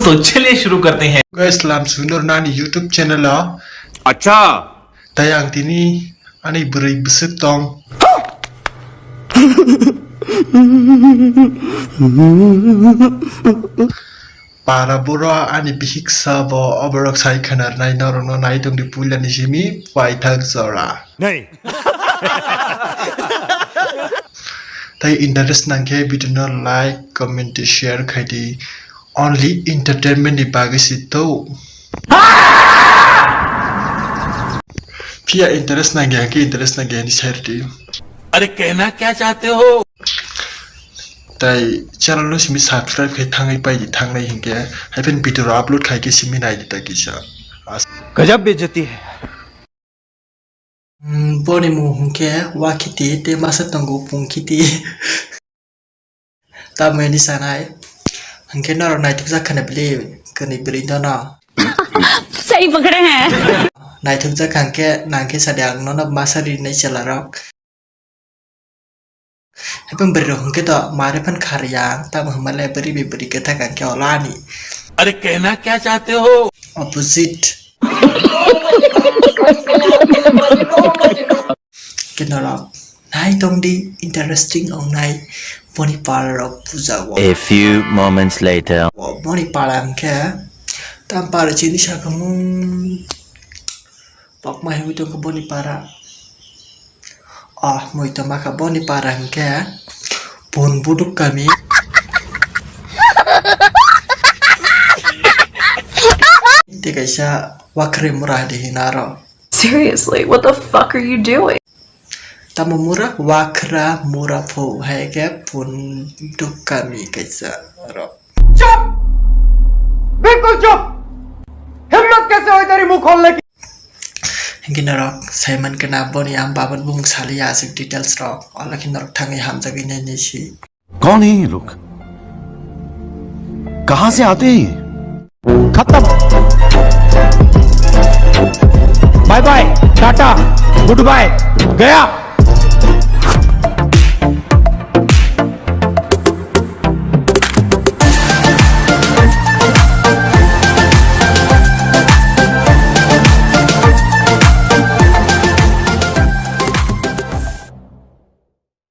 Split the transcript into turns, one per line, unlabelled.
तो चलिए शुरू करते हैं।
Islam sunur nani YouTube channel la.
अच्छा
Tayang tini ani beri besep tong. Para bora ani bihiksa bo oberok sai khanar nai norono nai tong di pulan ni simi pai thak zora.
नहीं
Tai interest nangke video like comment share khaidi only entertainment di bagi situ. Pia interest nangke ni share di.
अरे कहना क्या चाहते हो
Tai channel lo simi subscribe khai thangai pai di thangai hingke happen video upload khai ke simi nai di ta kisa.
गजब बेइज्जती है
Boni mu hingke wakiti te masa tanggo pungkiti. Ta me ni sanai. Hingke naro nai tukza khana beli kani beri dona.
सही पकड़े हैं
Nai tukza kanke nangke sadang nona masari nai chalarok. Happen beri hingke to mare pan kharyang ta mahmale beri kata kanke olani.
अरे कहना क्या चाहते हो
Opposite. Kenalak. Nai tong di interesting ong nai boni parok puja wa.
A few moments later.
Boni parang ke tam para chini sa kamu pak mai hui tong ke boni para. Ah, moi to maka boni parang ke pun buduk kami. Tiga isa wakre murah di hinaro.
Seriously, what the fuck are you doing?
Tamu murah wakra murah po hai ke pun duk kami kaisa ro.
चुप बिल्कुल चुप हिम्मत कैसे हुई तेरी मुंह खोलने की
Hingga narok Simon kena boni am baban bung sali asik details ro. Allah kin narok tangi ham jagi ne si.
कौन है ये लोग कहां से आते हैं ये खत्म बाय बाय टाटा गुड बाय गया